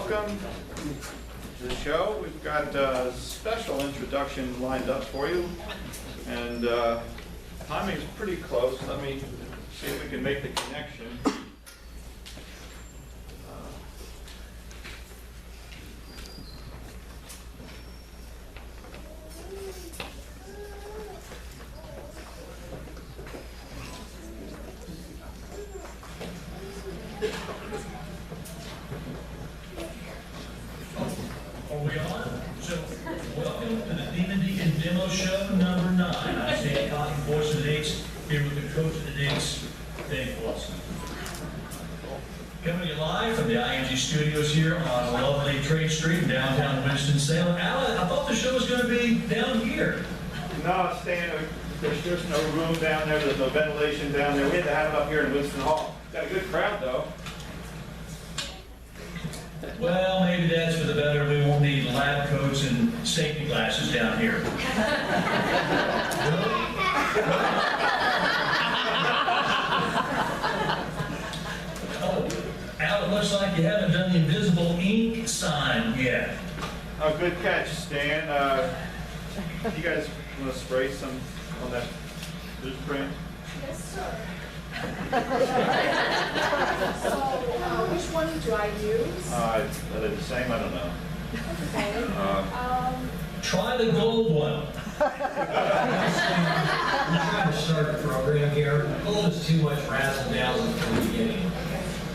welcome to the show. We've got a special introduction lined up for you, and timing's pretty close. Let me see if we can make the connection. Are we on? So, welcome to the Demon Deacon Demo Show number 9. I'm Stan Cotten, voice of the Knicks, here with the coach of the Knicks, Cotten Clawson. Coming to you live from the IMG studios here on lovely Trade Street in downtown Winston-Salem. Alan, I thought the show was going to be down here. No, Stan, there's no room down there. There's no ventilation down there. We had to have it up here in Winston Hall. Got a good crowd, though. Well, maybe that's for the better. We won't need lab coats and safety glasses down here. Oh, Al, it looks like you haven't done the invisible ink sign yet. Oh, good catch, Stan. You guys want to spray some on that newsprint? Yes, sir. So, which one do I use? Are they the same? I don't know. Okay. Try the gold one. We're trying to start a program here. Gold is too much razzle dazzle from the beginning.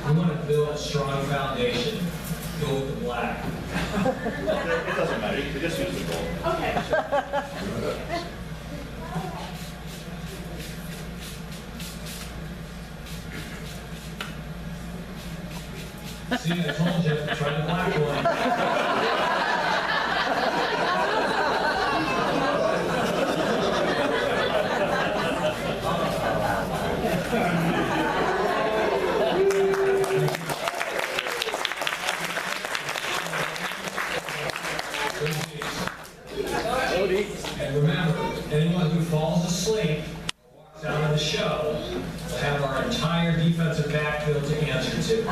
We want to build a strong foundation. Go with the black. It doesn't matter. You can just use the gold. Okay. See, I told you, try the black one. And remember, anyone who falls asleep or walks out of the show will have our entire defensive backfield to answer to.